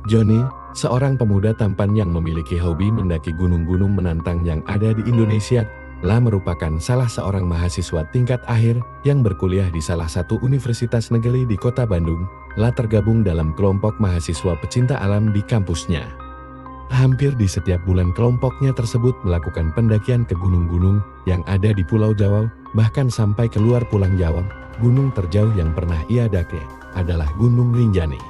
Johnny, seorang pemuda tampan yang memiliki hobi mendaki gunung-gunung menantang yang ada di Indonesia, merupakan salah seorang mahasiswa tingkat akhir yang berkuliah di salah satu universitas negeri di kota Bandung, tergabung dalam kelompok mahasiswa pecinta alam di kampusnya. Hampir di setiap bulan kelompoknya tersebut melakukan pendakian ke gunung-gunung yang ada di Pulau Jawa, bahkan sampai keluar Pulau Jawa. Gunung terjauh yang pernah ia daki adalah Gunung Rinjani.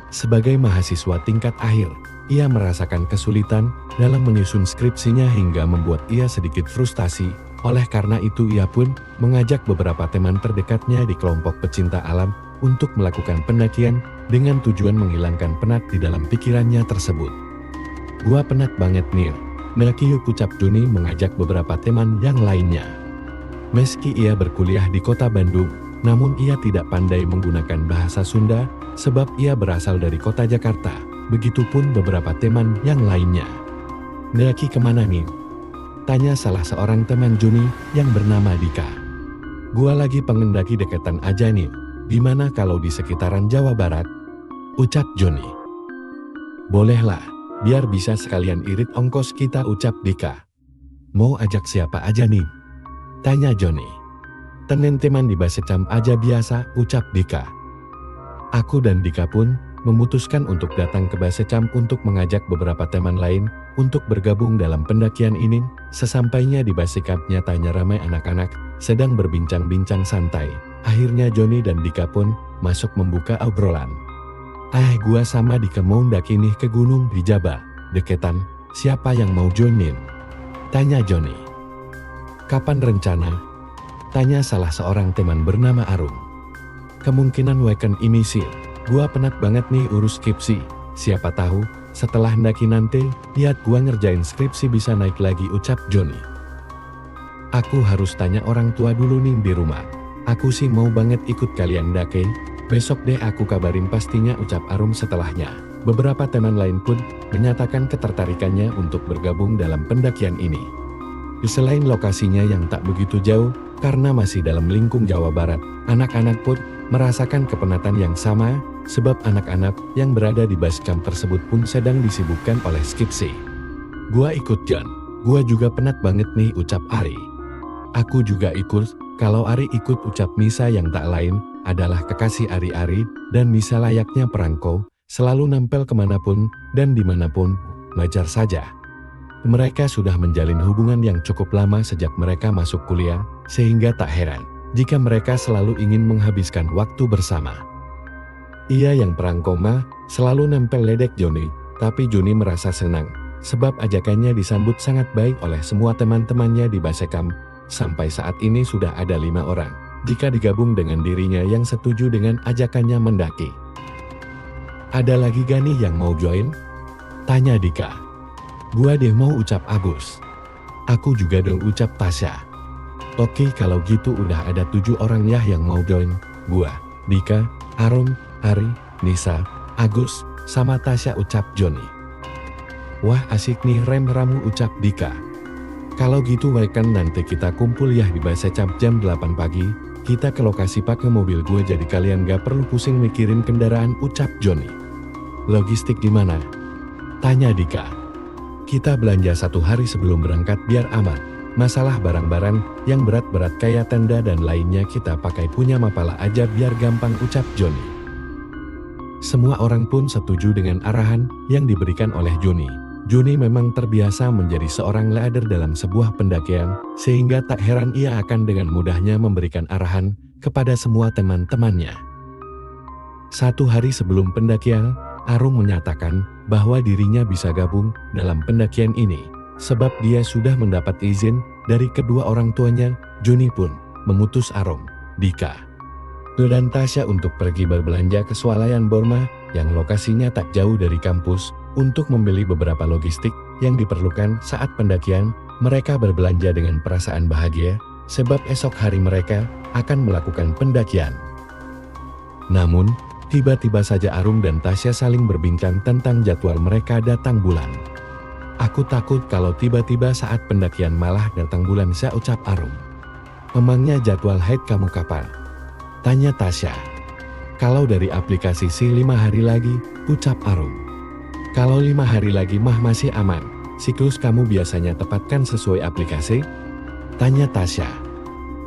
Sebagai mahasiswa tingkat akhir, ia merasakan kesulitan dalam menyusun skripsinya hingga membuat ia sedikit frustasi. Oleh karena itu ia pun mengajak beberapa teman terdekatnya di kelompok pecinta alam untuk melakukan pendakian dengan tujuan menghilangkan penat di dalam pikirannya tersebut. "Gua penat banget nih, mendaki yuk," ucap Johnny mengajak beberapa teman yang lainnya. Meski ia berkuliah di kota Bandung, namun ia tidak pandai menggunakan bahasa Sunda sebab ia berasal dari kota Jakarta. Begitupun beberapa teman yang lainnya. "Mendaki kemana nih?" tanya salah seorang teman Johnny yang bernama Dika. "Gua lagi pengendaki deketan aja nih, gimana kalau di sekitaran Jawa Barat?" ucap Johnny. "Bolehlah, biar bisa sekalian irit ongkos kita," ucap Dika. "Mau ajak siapa aja nih?" tanya Johnny. "Teman-teman di Basecamp aja biasa," ucap Dika. Aku dan Dika pun memutuskan untuk datang ke Basecamp untuk mengajak beberapa teman lain untuk bergabung dalam pendakian ini. Sesampainya di Basecamp, nyatanya ramai anak-anak sedang berbincang-bincang santai. Akhirnya Johnny dan Dika pun masuk membuka obrolan. Gua sama Dika mau ndaki nih ke Gunung Rijaba, deketan, siapa yang mau joinin?" tanya Johnny. "Kapan rencana?" tanya salah seorang teman bernama Arum. "Kemungkinan weekend ini sih. Gua penat banget nih urus skripsi. Siapa tahu setelah ndaki nanti, lihat gua ngerjain skripsi bisa naik lagi," ucap Johnny. "Aku harus tanya orang tua dulu nih di rumah. Aku sih mau banget ikut kalian ndaki. Besok deh aku kabarin pastinya," ucap Arum setelahnya. Beberapa teman lain pun menyatakan ketertarikannya untuk bergabung dalam pendakian ini. Selain lokasinya yang tak begitu jauh, karena masih dalam lingkung Jawa Barat, anak-anak pun merasakan kepenatan yang sama, sebab anak-anak yang berada di Basecamp tersebut pun sedang disibukkan oleh skripsi. "Gua ikut John, gua juga penat banget nih," ucap Ari. "Aku juga ikut." Kalau Ari ikut, ucap Misa yang tak lain adalah kekasih Ari dan Misa layaknya perangko, selalu nempel kemanapun dan dimanapun, wajar saja. Mereka sudah menjalin hubungan yang cukup lama sejak mereka masuk kuliah, sehingga tak heran jika mereka selalu ingin menghabiskan waktu bersama. Ia yang perangko mah selalu nempel ledek Johnny, tapi Johnny merasa senang, sebab ajakannya disambut sangat baik oleh semua teman-temannya di Basecamp. Sampai saat ini sudah ada 5 orang, jika digabung dengan dirinya yang setuju dengan ajakannya mendaki. "Ada lagi gak nih yang mau join?" tanya Dika. "Gua deh mau," ucap Agus. "Aku juga dong," ucap Tasya. "Oke kalau gitu udah ada 7 orang ya yang mau join. Gua, Dika, Arum, Ari, Nisa, Agus, sama Tasya," ucap Johnny. "Wah asik nih ramu," ucap Dika. "Kalau gitu weekend nanti kita kumpul ya di Basecamp jam 8 pagi. Kita ke lokasi pakai mobil gue jadi kalian gak perlu pusing mikirin kendaraan," ucap Johnny. "Logistik gimana?" tanya Dika. "Kita belanja 1 hari sebelum berangkat biar aman. Masalah barang-barang yang berat-berat kayak tenda dan lainnya kita pakai punya Mapala aja biar gampang," ucap Johnny. Semua orang pun setuju dengan arahan yang diberikan oleh Johnny. Johnny memang terbiasa menjadi seorang leader dalam sebuah pendakian, sehingga tak heran ia akan dengan mudahnya memberikan arahan kepada semua teman-temannya. 1 hari sebelum pendakian, Arum menyatakan bahwa dirinya bisa gabung dalam pendakian ini, sebab dia sudah mendapat izin dari kedua orang tuanya. Johnny pun memutus Arum, Dika, dan Tasya untuk pergi berbelanja ke swalayan Borma yang lokasinya tak jauh dari kampus, untuk membeli beberapa logistik yang diperlukan saat pendakian. Mereka berbelanja dengan perasaan bahagia, sebab esok hari mereka akan melakukan pendakian. Namun, tiba-tiba saja Arum dan Tasya saling berbincang tentang jadwal mereka datang bulan. "Aku takut kalau tiba-tiba saat pendakian malah datang bulan," ucap Arum. "Memangnya jadwal haid kamu kapan?" tanya Tasya. "Kalau dari aplikasi sih 5 hari lagi," ucap Arum. Kalau 5 hari lagi mah masih aman. Siklus kamu biasanya tepatkan sesuai aplikasi? Tanya Tasya.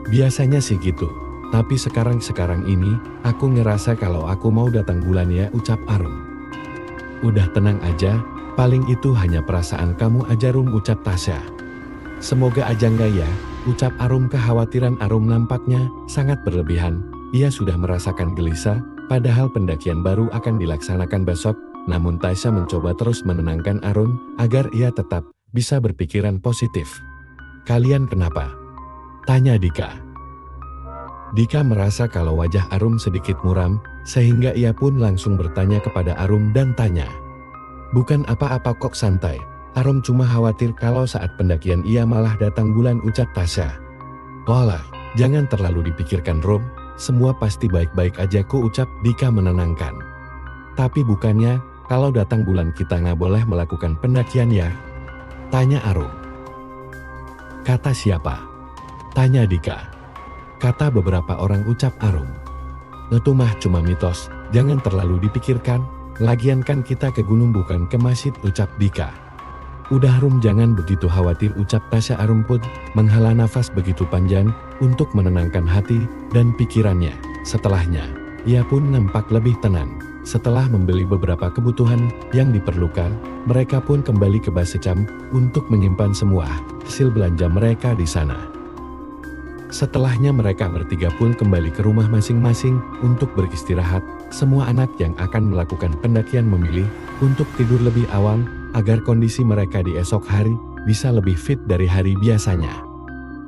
Biasanya sih gitu. Tapi sekarang ini, aku ngerasa kalau aku mau datang bulan ya, ucap Arum. Udah tenang aja, paling itu hanya perasaan kamu aja Rum, ucap Tasya. Semoga aja enggak ya, ucap Arum. Kekhawatiran Arum nampaknya sangat berlebihan. Ia sudah merasakan gelisah, padahal pendakian baru akan dilaksanakan besok. Namun Tasya mencoba terus menenangkan Arum agar ia tetap bisa berpikiran positif. Kalian kenapa? Tanya Dika. Dika merasa kalau wajah Arum sedikit muram, sehingga ia pun langsung bertanya kepada Arum dan tanya. Bukan apa-apa kok, santai. Arum cuma khawatir kalau saat pendakian ia malah datang bulan, ucap Tasya. Walah, jangan terlalu dipikirkan Rum, semua pasti baik-baik aja kok, ucap Dika menenangkan. Tapi bukannya kalau datang bulan kita nggak boleh melakukan pendakian ya? Tanya Arum. Kata siapa? Tanya Dika. Kata beberapa orang, ucap Arum. Itu mah cuma mitos, jangan terlalu dipikirkan, lagian kan kita ke gunung bukan ke masjid, ucap Dika. Udah Rum, jangan begitu khawatir, ucap Tasya. Arum pun menghela nafas begitu panjang untuk menenangkan hati dan pikirannya. Setelahnya, ia pun nampak lebih tenang. Setelah membeli beberapa kebutuhan yang diperlukan, mereka pun kembali ke Basecamp untuk menyimpan semua hasil belanja mereka di sana. Setelahnya mereka bertiga pun kembali ke rumah masing-masing untuk beristirahat. Semua anak yang akan melakukan pendakian memilih untuk tidur lebih awal agar kondisi mereka di esok hari bisa lebih fit dari hari biasanya.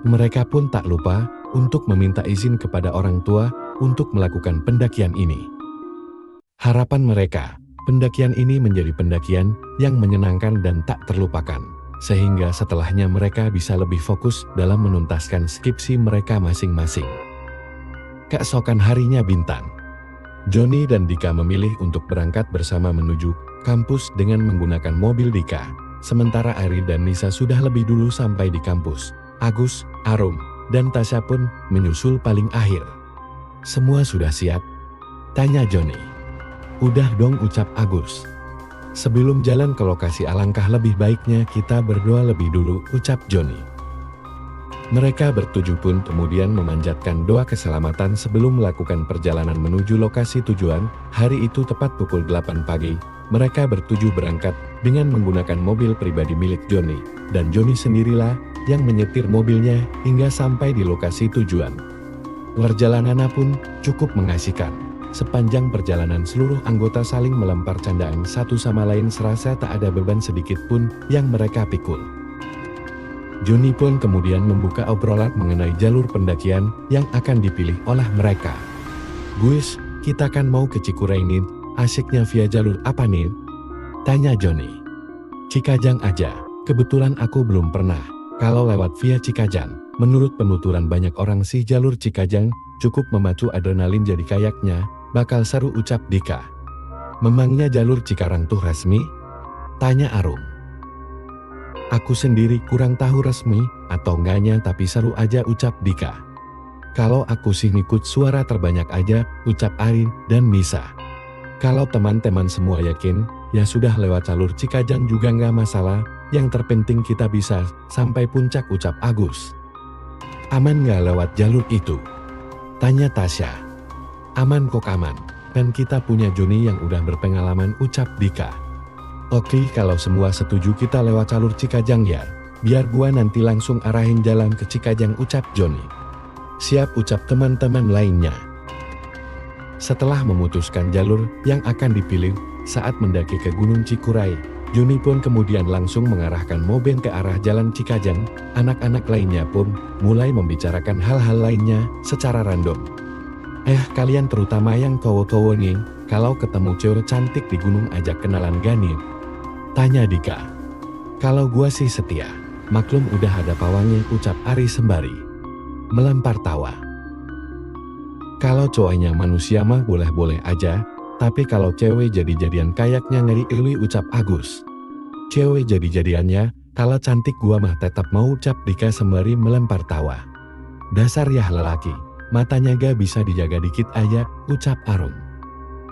Mereka pun tak lupa untuk meminta izin kepada orang tua untuk melakukan pendakian ini. Harapan mereka, pendakian ini menjadi pendakian yang menyenangkan dan tak terlupakan. Sehingga setelahnya mereka bisa lebih fokus dalam menuntaskan skripsi mereka masing-masing. Keesokan harinya Bintang, Joni dan Dika memilih untuk berangkat bersama menuju kampus dengan menggunakan mobil Dika. Sementara Ari dan Nisa sudah lebih dulu sampai di kampus. Agus, Arum, dan Tasya pun menyusul paling akhir. Semua sudah siap? Tanya Joni. Udah dong, ucap Agus. Sebelum jalan ke lokasi alangkah lebih baiknya kita berdoa lebih dulu, ucap Joni. Mereka bertujuh pun kemudian memanjatkan doa keselamatan sebelum melakukan perjalanan menuju lokasi tujuan. Hari itu tepat pukul 8 pagi, mereka bertujuh berangkat dengan menggunakan mobil pribadi milik Joni, dan Joni sendirilah yang menyetir mobilnya hingga sampai di lokasi tujuan. Perjalanannya pun cukup mengasihkan. Sepanjang perjalanan seluruh anggota saling melempar candaan satu sama lain, serasa tak ada beban sedikit pun yang mereka pikul. Joni pun kemudian membuka obrolan mengenai jalur pendakian yang akan dipilih oleh mereka. Guys, kita kan mau ke Cikuray nih, asiknya via jalur apa nih? Tanya Joni. Cikajang aja, kebetulan aku belum pernah. Kalau lewat via Cikajang, menurut penuturan banyak orang sih jalur Cikajang cukup memacu adrenalin, jadi kayaknya bakal seru, ucap Dika. Memangnya jalur Cikarang tuh resmi? Tanya Arum. Aku sendiri kurang tahu resmi atau enggaknya, tapi seru aja, ucap Dika. Kalau aku sih ngikut suara terbanyak aja, ucap Ari dan Nisa. Kalau teman-teman semua yakin, ya sudah lewat jalur Cikajang juga nggak masalah, yang terpenting kita bisa sampai puncak, ucap Agus. Aman nggak lewat jalur itu? Tanya Tasya. Aman kok, aman. Dan kita punya Joni yang udah berpengalaman, ucap Dika. Oke, kalau semua setuju kita lewat jalur Cikajang ya. Biar gua nanti langsung arahin jalan ke Cikajang, ucap Joni. Siap, ucap teman-teman lainnya. Setelah memutuskan jalur yang akan dipilih saat mendaki ke Gunung Cikuray, Joni pun kemudian langsung mengarahkan mobil ke arah jalan Cikajang. Anak-anak lainnya pun mulai membicarakan hal-hal lainnya secara random. Kalian terutama yang cowok-cowok nih, kalau ketemu cewek cantik di gunung ajak kenalan gani? Tanya Dika. Kalau gua sih setia, maklum udah ada pawangnya, ucap Ari sembari melempar tawa. Kalau cowoknya manusia mah boleh-boleh aja, tapi kalau cewek jadi-jadian kayaknya ngeri, ucap Agus. Cewek jadi-jadiannya, kalau cantik gua mah tetap mau, ucap Dika sembari melempar tawa. Dasar ya lelaki, matanya gak bisa dijaga dikit aja, ucap Arum.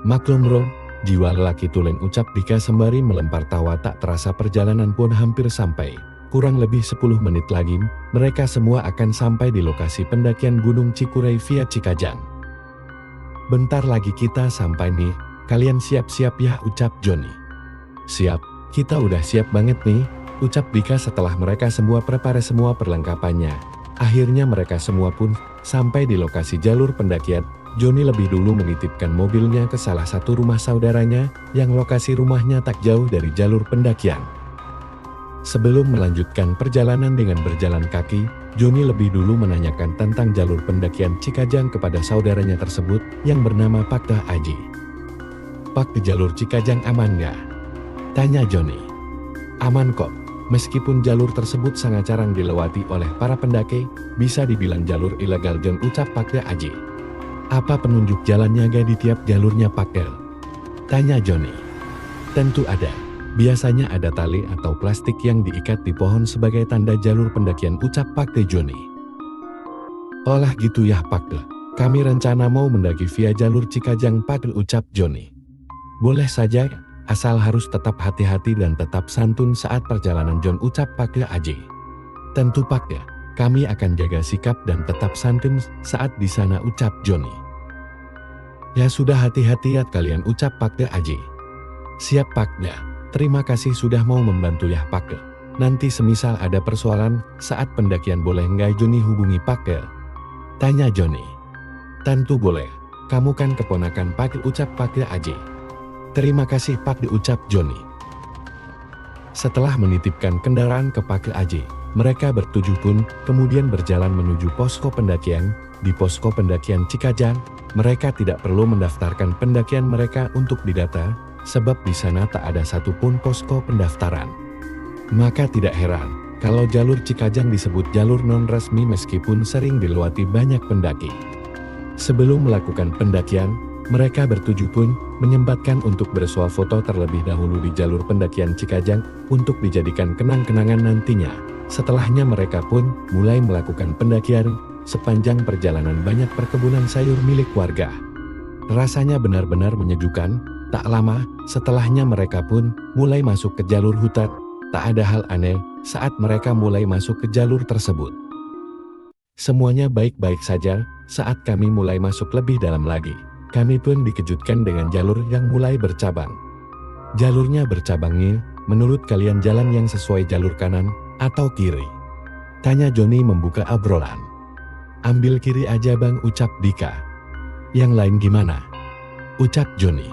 Maklum Rom, Jiwa lelaki tulen, ucap Dika sembari melempar tawa. Tak terasa perjalanan pun hampir sampai. Kurang lebih 10 menit lagi, mereka semua akan sampai di lokasi pendakian Gunung Cikuray via Cikajang. Bentar lagi kita sampai nih, kalian siap-siap ya, ucap Joni. Siap, kita udah siap banget nih, ucap Dika setelah mereka semua prepare semua perlengkapannya. Akhirnya mereka semua pun sampai di lokasi jalur pendakian. Joni lebih dulu menitipkan mobilnya ke salah satu rumah saudaranya yang lokasi rumahnya tak jauh dari jalur pendakian. Sebelum melanjutkan perjalanan dengan berjalan kaki, Joni lebih dulu menanyakan tentang jalur pendakian Cikajang kepada saudaranya tersebut yang bernama Pakde Aji. Pak, di jalur Cikajang aman nggak? Tanya Joni. Aman kok, meskipun jalur tersebut sangat jarang dilewati oleh para pendaki, bisa dibilang jalur ilegal, Jon, ucap Pakde Aji. Apa penunjuk jalannya gak di tiap jalurnya, Pakde? Tanya Joni. Tentu ada. Biasanya ada tali atau plastik yang diikat di pohon sebagai tanda jalur pendakian, ucap Pakde Joni. Olah gitu ya Pakde, kami rencana mau mendaki via jalur Cikajang, Pakde, ucap Joni. Boleh saja, asal harus tetap hati-hati dan tetap santun saat perjalanan, Jon, ucap Pakde Aji. Tentu Pakde, kami akan jaga sikap dan tetap santun saat di sana, ucap Joni. Ya sudah, hati-hati ya kalian, ucap Pakde Aji. Siap Pakde, terima kasih sudah mau membantu ya Pakde. Nanti semisal ada persoalan saat pendakian boleh nggak Joni hubungi Pakde? Tanya Joni. Tentu boleh, kamu kan keponakan Pakde, ucap Pakde Aji. Terima kasih Pakde, ucap Joni. Setelah menitipkan kendaraan ke Pakde Aji, mereka bertujuh pun kemudian berjalan menuju posko pendakian. Di posko pendakian Cikajang, mereka tidak perlu mendaftarkan pendakian mereka untuk didata, sebab di sana tak ada satupun posko pendaftaran. Maka tidak heran kalau jalur Cikajang disebut jalur non-resmi meskipun sering dilewati banyak pendaki. Sebelum melakukan pendakian, mereka bertujuh pun menyempatkan untuk bersuah foto terlebih dahulu di jalur pendakian Cikajang untuk dijadikan kenang-kenangan nantinya. Setelahnya mereka pun mulai melakukan pendakian. Sepanjang perjalanan banyak perkebunan sayur milik warga. Rasanya benar-benar menyejukkan. Tak lama setelahnya mereka pun mulai masuk ke jalur hutan. Tak ada hal aneh saat mereka mulai masuk ke jalur tersebut. Semuanya baik-baik saja. Saat kami mulai masuk lebih dalam lagi, kami pun dikejutkan dengan jalur yang mulai bercabang. Jalurnya bercabangnya, menurut kalian jalan yang sesuai jalur kanan atau kiri? Tanya Joni membuka obrolan. Ambil kiri aja bang, ucap Dika. Yang lain gimana? Ucap Joni.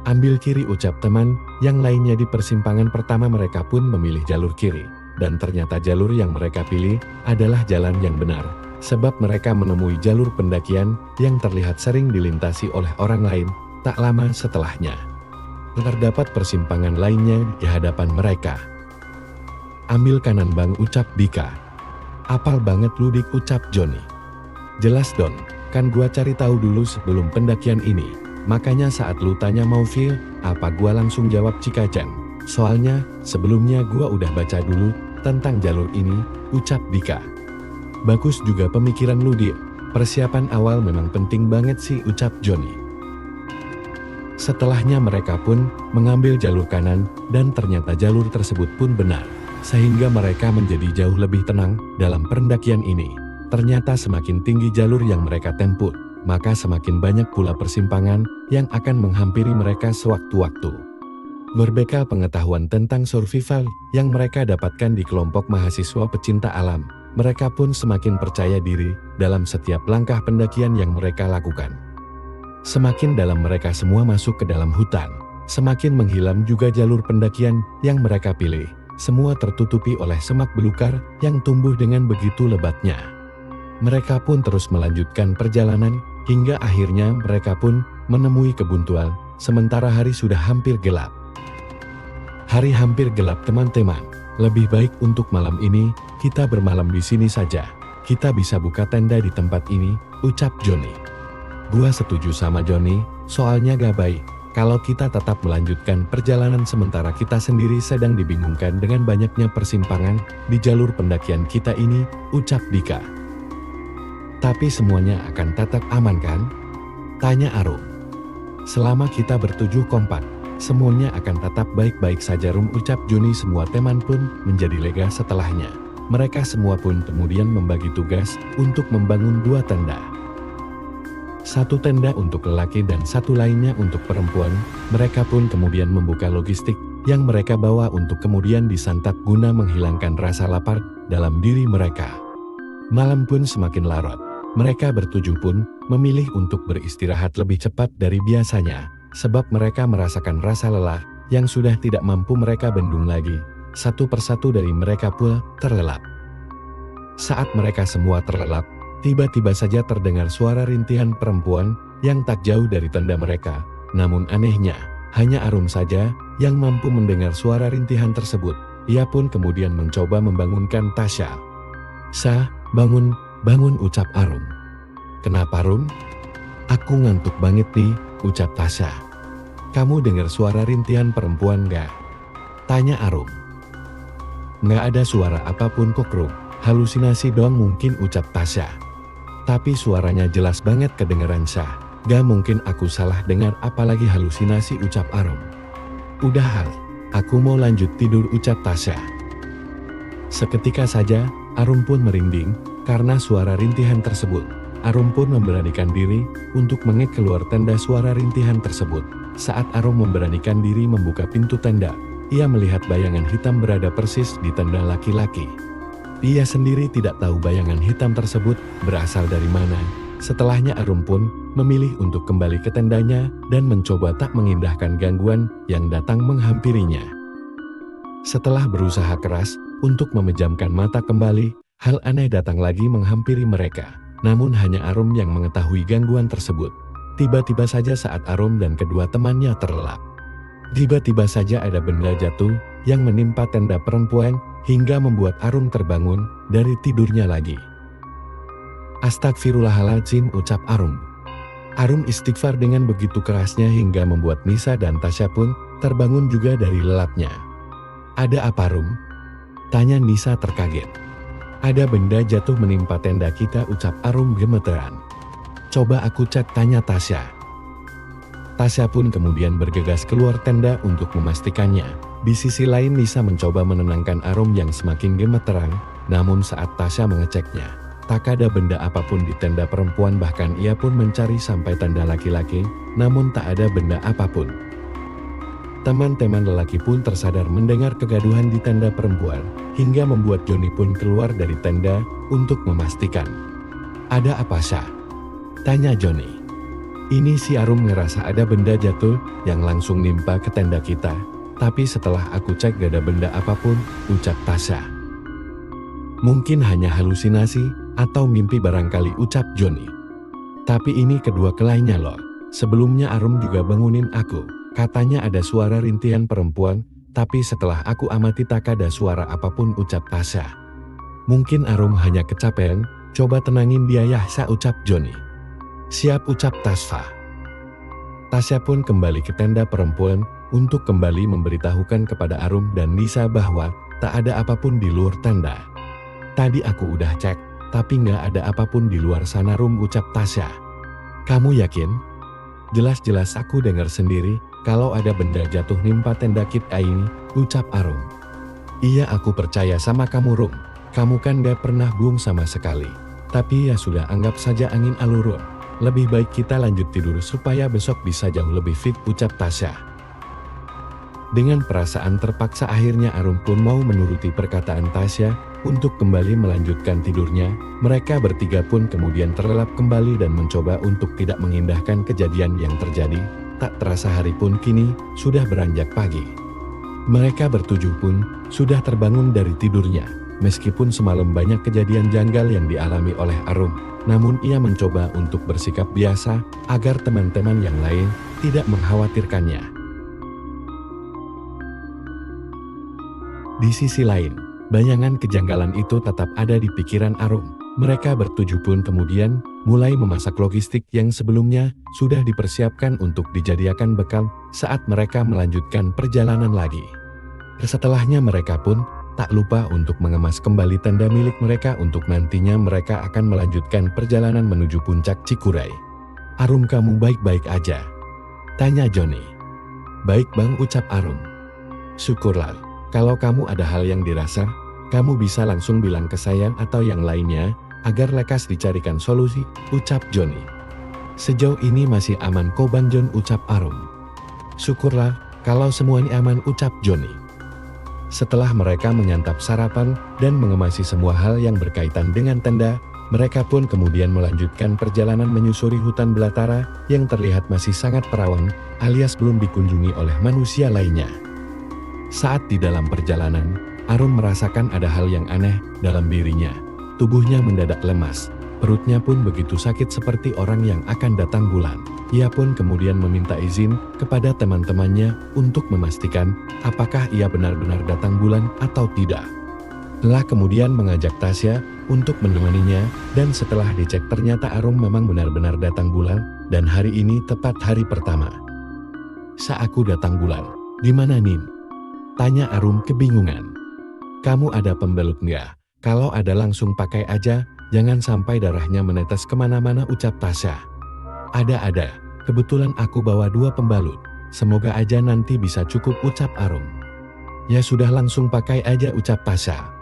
Ambil kiri, ucap teman yang lainnya. Di persimpangan pertama mereka pun memilih jalur kiri. Dan ternyata jalur yang mereka pilih adalah jalan yang benar. Sebab mereka menemui jalur pendakian yang terlihat sering dilintasi oleh orang lain. Tak lama setelahnya, terdapat persimpangan lainnya di hadapan mereka. Ambil kanan bang, ucap Dika. Apal banget lu Dik, ucap Joni. Jelas Don, kan gua cari tahu dulu sebelum pendakian ini. Makanya saat lu tanya mau via apa, gua langsung jawab Cikajang. Soalnya sebelumnya gua udah baca dulu tentang jalur ini, ucap Dika. Bagus juga pemikiran lu Dik. Persiapan awal memang penting banget sih, ucap Joni. Setelahnya mereka pun mengambil jalur kanan dan ternyata jalur tersebut pun benar. Sehingga mereka menjadi jauh lebih tenang dalam pendakian ini. Ternyata semakin tinggi jalur yang mereka tempuh, maka semakin banyak pula persimpangan yang akan menghampiri mereka sewaktu-waktu. Berbekal pengetahuan tentang survival yang mereka dapatkan di kelompok mahasiswa pecinta alam, mereka pun semakin percaya diri dalam setiap langkah pendakian yang mereka lakukan. Semakin dalam mereka semua masuk ke dalam hutan, semakin menghilang juga jalur pendakian yang mereka pilih. Semua tertutupi oleh semak belukar yang tumbuh dengan begitu lebatnya. Mereka pun terus melanjutkan perjalanan, hingga akhirnya mereka pun menemui kebun tual, sementara hari sudah hampir gelap. Hari hampir gelap teman-teman, lebih baik untuk malam ini, kita bermalam di sini saja. Kita bisa buka tenda di tempat ini, ucap Joni. Gua setuju sama Joni, soalnya gak baik kalau kita tetap melanjutkan perjalanan sementara kita sendiri sedang dibingungkan dengan banyaknya persimpangan di jalur pendakian kita ini, ucap Dika. Tapi semuanya akan tetap aman kan? Tanya Arum. Selama kita bertujuh kompak, semuanya akan tetap baik-baik saja Rum, ucap Joni. Semua teman pun menjadi lega setelahnya. Mereka semua pun kemudian membagi tugas untuk membangun dua tenda. Satu tenda untuk lelaki dan satu lainnya untuk perempuan. Mereka pun kemudian membuka logistik yang mereka bawa untuk kemudian disantap guna menghilangkan rasa lapar dalam diri mereka. Malam pun semakin larut. Mereka bertujuh pun memilih untuk beristirahat lebih cepat dari biasanya, sebab mereka merasakan rasa lelah yang sudah tidak mampu mereka bendung lagi. Satu persatu dari mereka pun terlelap. Saat mereka semua terlelap, tiba-tiba saja terdengar suara rintihan perempuan yang tak jauh dari tenda mereka. Namun anehnya, hanya Arum saja yang mampu mendengar suara rintihan tersebut. Ia pun kemudian mencoba membangunkan Tasya. "Sa, bangun, bangun," ucap Arum. "Kenapa Rum?" "Aku ngantuk banget nih," ucap Tasya. "Kamu dengar suara rintihan perempuan gak?" tanya Arum. "Nggak ada suara apapun kok Rum, halusinasi doang mungkin," ucap Tasya. "Tapi suaranya jelas banget kedengeran Sa. Gak mungkin aku salah dengar, apalagi halusinasi," ucap Arum. "Udah Hal, aku mau lanjut tidur," ucap Tasya. Seketika saja, Arum pun merinding karena suara rintihan tersebut. Arum pun memberanikan diri untuk mengek keluar tenda suara rintihan tersebut. Saat Arum memberanikan diri membuka pintu tenda, ia melihat bayangan hitam berada persis di tenda laki-laki. Ia sendiri tidak tahu bayangan hitam tersebut berasal dari mana. Setelahnya Arum pun memilih untuk kembali ke tendanya dan mencoba tak mengindahkan gangguan yang datang menghampirinya. Setelah berusaha keras untuk memejamkan mata kembali, hal aneh datang lagi menghampiri mereka. Namun hanya Arum yang mengetahui gangguan tersebut. Tiba-tiba saja saat Arum dan kedua temannya terlelap, tiba-tiba saja ada benda jatuh yang menimpa tenda perempuan hingga membuat Arum terbangun dari tidurnya lagi. "Astagfirullahaladzim," ucap Arum. Arum istighfar dengan begitu kerasnya hingga membuat Nisa dan Tasya pun terbangun juga dari lelapnya. "Ada apa Rum?" tanya Nisa terkaget. "Ada benda jatuh menimpa tenda kita," ucap Arum gemeteran. "Coba aku cek," tanya Tasya. Tasya pun kemudian bergegas keluar tenda untuk memastikannya. Di sisi lain Nisa mencoba menenangkan Arum yang semakin gemeteran. Namun saat Tasya mengeceknya, tak ada benda apapun di tenda perempuan, bahkan ia pun mencari sampai tenda laki-laki, namun tak ada benda apapun. Teman-teman lelaki pun tersadar mendengar kegaduhan di tenda perempuan, hingga membuat Joni pun keluar dari tenda untuk memastikan. "Ada apa Sa?" tanya Joni. "Ini si Arum ngerasa ada benda jatuh yang langsung nimpa ke tenda kita, tapi setelah aku cek gak ada benda apapun," ucap Tasya. "Mungkin hanya halusinasi atau mimpi barangkali," ucap Joni. "Tapi ini kedua kalinya loh. Sebelumnya Arum juga bangunin aku. Katanya ada suara rintihan perempuan, tapi setelah aku amati tak ada suara apapun," ucap Tasya. "Mungkin Arum hanya kecapean, coba tenangin dia ya Sa," ucap Joni. "Siap," ucap Tasya. Tasya pun kembali ke tenda perempuan untuk kembali memberitahukan kepada Arum dan Nisa bahwa tak ada apapun di luar tenda. "Tadi aku udah cek, tapi nggak ada apapun di luar sana Rum," ucap Tasya. "Kamu yakin?" "Jelas-jelas aku dengar sendiri kalau ada benda jatuh nimpa tenda kita ini," ucap Arum. "Iya, aku percaya sama kamu Rum. Kamu kan gak pernah bohong sama sekali. Tapi ya sudah, anggap saja angin alurun. Lebih baik kita lanjut tidur supaya besok bisa jauh lebih fit," ucap Tasya. Dengan perasaan terpaksa akhirnya Arum pun mau menuruti perkataan Tasya untuk kembali melanjutkan tidurnya. Mereka bertiga pun kemudian terlelap kembali dan mencoba untuk tidak mengindahkan kejadian yang terjadi. Tak terasa hari pun kini sudah beranjak pagi. Mereka bertujuh pun sudah terbangun dari tidurnya. Meskipun semalam banyak kejadian janggal yang dialami oleh Arum, namun ia mencoba untuk bersikap biasa agar teman-teman yang lain tidak mengkhawatirkannya. Di sisi lain, bayangan kejanggalan itu tetap ada di pikiran Arum. Mereka bertujuh pun kemudian mulai memasak logistik yang sebelumnya sudah dipersiapkan untuk dijadikan bekal saat mereka melanjutkan perjalanan lagi. Setelahnya mereka pun tak lupa untuk mengemas kembali tenda milik mereka untuk nantinya mereka akan melanjutkan perjalanan menuju puncak Cikuray. "Arum, kamu baik-baik aja?" Tanya Joni. Baik bang, ucap Arum. Syukurlah, kalau kamu ada hal yang dirasa, kamu bisa langsung bilang ke saya atau yang lainnya, agar lekas dicarikan solusi, ucap Joni. Sejauh ini masih aman kok bang Jon, ucap Arum. Syukurlah, kalau semuanya aman, ucap Joni. Setelah mereka menyantap sarapan dan mengemasi semua hal yang berkaitan dengan tenda, mereka pun kemudian melanjutkan perjalanan menyusuri hutan belantara yang terlihat masih sangat perawan, alias belum dikunjungi oleh manusia lainnya. Saat di dalam perjalanan, Arum merasakan ada hal yang aneh dalam dirinya. Tubuhnya mendadak lemas, perutnya pun begitu sakit seperti orang yang akan datang bulan. Ia pun kemudian meminta izin kepada teman-temannya untuk memastikan apakah ia benar-benar datang bulan atau tidak. Telah kemudian mengajak Tasya untuk menemaninya, dan setelah dicek ternyata Arum memang benar-benar datang bulan, dan hari ini tepat hari pertama. Saat aku datang bulan, di mana Nin? Tanya Arum kebingungan. Kamu ada pembalut nggak? Kalau ada langsung pakai aja, jangan sampai darahnya menetes kemana-mana, ucap Tasya. Ada, kebetulan aku bawa 2 pembalut, semoga aja nanti bisa cukup, ucap Arum. Ya sudah, langsung pakai aja, ucap Tasya.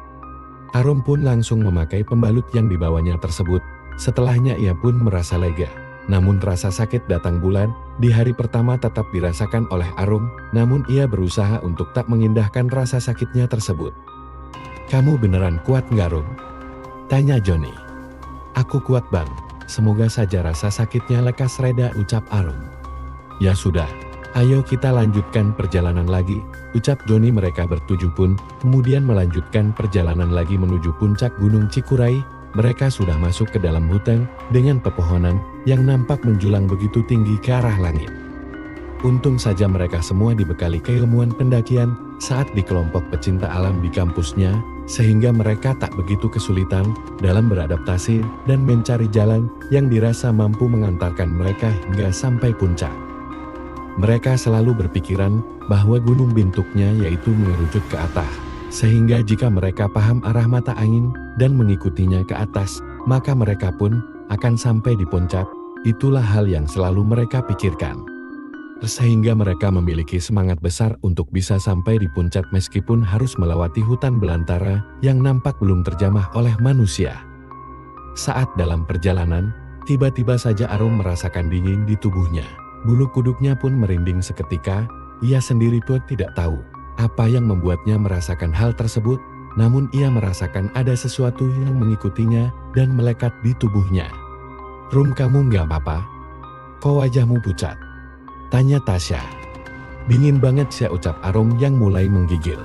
Arum pun langsung memakai pembalut yang dibawanya tersebut, setelahnya ia pun merasa lega. Namun rasa sakit datang bulan di hari pertama tetap dirasakan oleh Arum, namun ia berusaha untuk tak mengindahkan rasa sakitnya tersebut. Kamu beneran kuat nggak Rum? Tanya Joni. Aku kuat bang. Semoga saja rasa sakitnya lekas reda, ucap Arum. Ya sudah, ayo kita lanjutkan perjalanan lagi, ucap Joni. Mereka bertujuh pun kemudian melanjutkan perjalanan lagi menuju puncak Gunung Cikuray. Mereka sudah masuk ke dalam hutan dengan pepohonan yang nampak menjulang begitu tinggi ke arah langit. Untung saja mereka semua dibekali keilmuan pendakian saat di kelompok pecinta alam di kampusnya, sehingga mereka tak begitu kesulitan dalam beradaptasi dan mencari jalan yang dirasa mampu mengantarkan mereka hingga sampai puncak. Mereka selalu berpikiran bahwa gunung bentuknya yaitu mengerucut ke atas, sehingga jika mereka paham arah mata angin dan mengikutinya ke atas, maka mereka pun akan sampai di puncak. Itulah hal yang selalu mereka pikirkan. Sehingga mereka memiliki semangat besar untuk bisa sampai di puncak meskipun harus melewati hutan belantara yang nampak belum terjamah oleh manusia. Saat dalam perjalanan, tiba-tiba saja Arum merasakan dingin di tubuhnya. Bulu kuduknya pun merinding seketika. Ia sendiri pun tidak tahu apa yang membuatnya merasakan hal tersebut, namun ia merasakan ada sesuatu yang mengikutinya dan melekat di tubuhnya. Rum, kamu nggak apa-apa? Kok wajahmu pucat? Tanya Tasya. Dingin banget sih, ucap Arum yang mulai menggigil.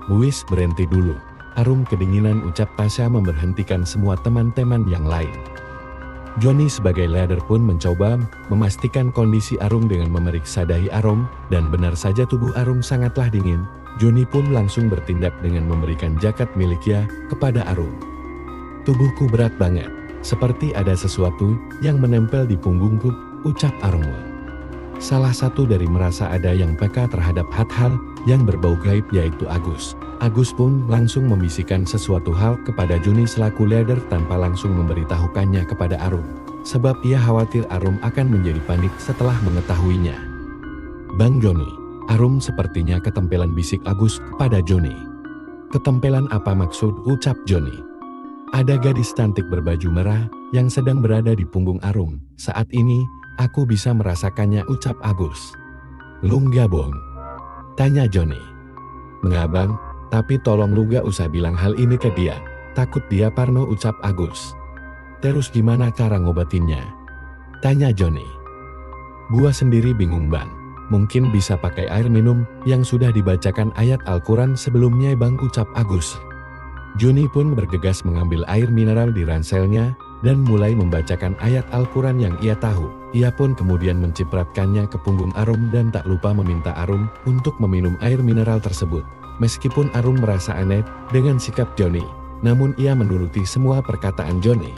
Buis, berhenti dulu. Arum kedinginan, ucap Tasya memberhentikan semua teman-teman yang lain. Joni sebagai leader pun mencoba memastikan kondisi Arum dengan memeriksa dahi Arum, dan benar saja tubuh Arum sangatlah dingin. Joni pun langsung bertindak dengan memberikan jaket miliknya kepada Arum. Tubuhku berat banget, seperti ada sesuatu yang menempel di punggungku, ucap Arum. Salah satu dari merasa ada yang peka terhadap hal-hal yang berbau gaib yaitu Agus. Agus pun langsung membisikkan sesuatu hal kepada Joni selaku leader tanpa langsung memberitahukannya kepada Arum. Sebab ia khawatir Arum akan menjadi panik setelah mengetahuinya. Bang Joni, Arum sepertinya ketempelan, bisik Agus kepada Joni. Ketempelan apa maksud, ucap Joni. Ada gadis cantik berbaju merah yang sedang berada di punggung Arum. Saat ini, aku bisa merasakannya, ucap Agus. Lu nggak bohong? Tanya Joni. Nggak bang, tapi tolong lu gak usah bilang hal ini ke dia. Takut dia parno, ucap Agus. Terus gimana cara ngobatinnya? Tanya Joni. Gua sendiri bingung bang. Mungkin bisa pakai air minum yang sudah dibacakan ayat Al-Quran sebelumnya bang, ucap Agus. Joni pun bergegas mengambil air mineral di ranselnya dan mulai membacakan ayat Al-Quran yang ia tahu. Ia pun kemudian mencipratkannya ke punggung Arum dan tak lupa meminta Arum untuk meminum air mineral tersebut. Meskipun Arum merasa aneh dengan sikap Joni, namun ia menuruti semua perkataan Joni.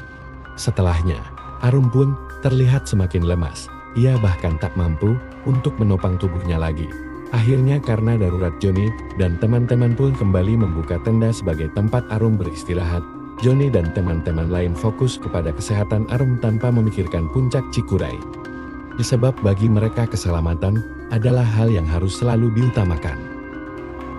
Setelahnya, Arum pun terlihat semakin lemas. Ia bahkan tak mampu untuk menopang tubuhnya lagi. Akhirnya karena darurat Joni dan teman-teman pun kembali membuka tenda sebagai tempat Arum beristirahat. Joni dan teman-teman lain fokus kepada kesehatan Arum tanpa memikirkan puncak Cikuray. sebab bagi mereka keselamatan adalah hal yang harus selalu diutamakan.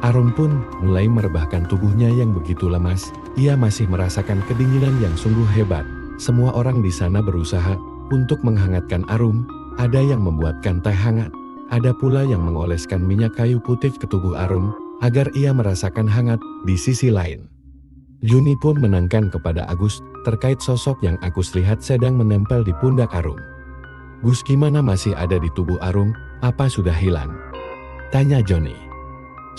Arum pun mulai merebahkan tubuhnya yang begitu lemas, ia masih merasakan kedinginan yang sungguh hebat. Semua orang di sana berusaha untuk menghangatkan Arum, ada yang membuatkan teh hangat, ada pula yang mengoleskan minyak kayu putih ke tubuh Arum, agar ia merasakan hangat. Di sisi lain, Juni pun menanyakan kepada Agus terkait sosok yang Agus lihat sedang menempel di pundak Arum. "Gus, gimana, masih ada di tubuh Arum, apa sudah hilang?" tanya Joni.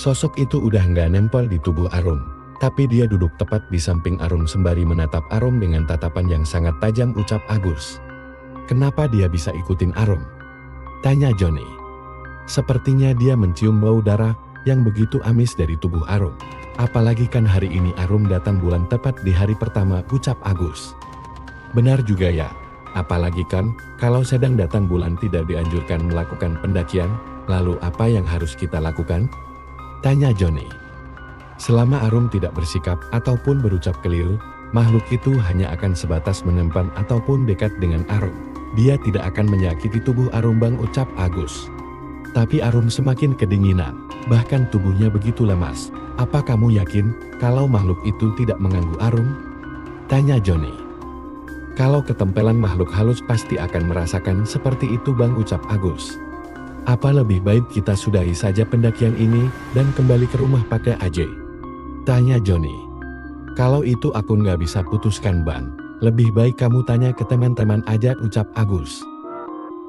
"Sosok itu udah nggak nempel di tubuh Arum, tapi dia duduk tepat di samping Arum sembari menatap Arum dengan tatapan yang sangat tajam," ucap Agus. "Kenapa dia bisa ikutin Arum?" tanya Joni. "Sepertinya dia mencium bau darah yang begitu amis dari tubuh Arum. Apalagi kan hari ini Arum datang bulan tepat di hari pertama," ucap Agus. "Benar juga ya, apalagi kan kalau sedang datang bulan tidak dianjurkan melakukan pendakian, lalu apa yang harus kita lakukan?" tanya Joni. "Selama Arum tidak bersikap ataupun berucap keliru, makhluk itu hanya akan sebatas menempan ataupun dekat dengan Arum. Dia tidak akan menyakiti tubuh Arum, Bang," ucap Agus. "Tapi Arum semakin kedinginan, bahkan tubuhnya begitu lemas. Apa kamu yakin kalau makhluk itu tidak mengganggu Arum?" tanya Joni. "Kalau ketempelan makhluk halus pasti akan merasakan seperti itu, Bang," ucap Agus. "Apa lebih baik kita sudahi saja pendakian ini dan kembali ke rumah pakai aja?" tanya Joni. "Kalau itu aku nggak bisa putuskan, Bang. Lebih baik kamu tanya ke teman-teman aja," ucap Agus.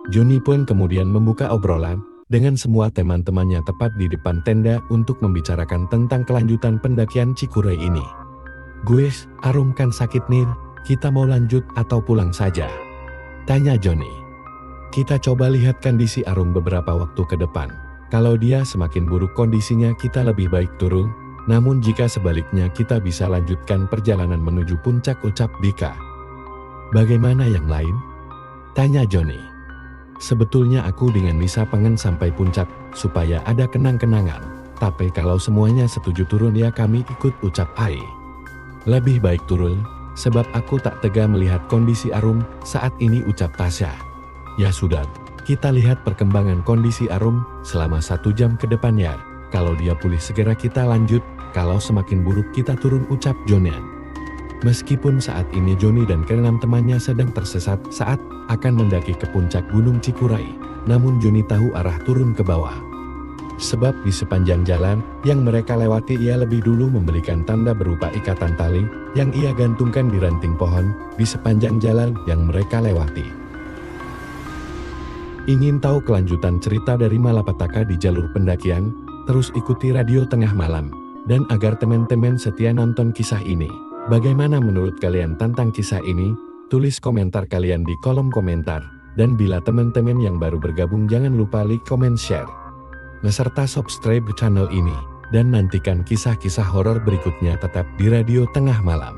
Joni pun kemudian membuka obrolan dengan semua teman-temannya tepat di depan tenda untuk membicarakan tentang kelanjutan pendakian Cikuray ini. "Guys, Arum kan sakit nih, kita mau lanjut atau pulang saja?" tanya Joni. "Kita coba lihat kondisi Arum beberapa waktu ke depan. Kalau dia semakin buruk kondisinya, kita lebih baik turun. Namun jika sebaliknya, kita bisa lanjutkan perjalanan menuju puncak," ucap Dika. "Bagaimana yang lain?" tanya Joni. "Sebetulnya aku dengan Nisa pengen sampai puncak supaya ada kenang-kenangan. Tapi kalau semuanya setuju turun ya kami ikut," ucap Ai. "Lebih baik turun, sebab aku tak tega melihat kondisi Arum saat ini," ucap Tasya. "Ya sudah, kita lihat perkembangan kondisi Arum selama 1 jam ke depannya. Kalau dia pulih segera kita lanjut, kalau semakin buruk kita turun," ucap Jonian. Meskipun saat ini Joni dan keenam temannya sedang tersesat saat akan mendaki ke puncak Gunung Cikuray, namun Joni tahu arah turun ke bawah. Sebab di sepanjang jalan yang mereka lewati, ia lebih dulu membelikan tanda berupa ikatan tali yang ia gantungkan di ranting pohon di sepanjang jalan yang mereka lewati. Ingin tahu kelanjutan cerita dari Malapetaka di jalur pendakian? Terus ikuti Radio Tengah Malam. Dan agar teman-teman setia nonton kisah ini, bagaimana menurut kalian tentang kisah ini? Tulis komentar kalian di kolom komentar. Dan bila teman-teman yang baru bergabung, jangan lupa like, comment, share, serta subscribe channel ini. Dan nantikan kisah-kisah horor berikutnya tetap di Radio Tengah Malam.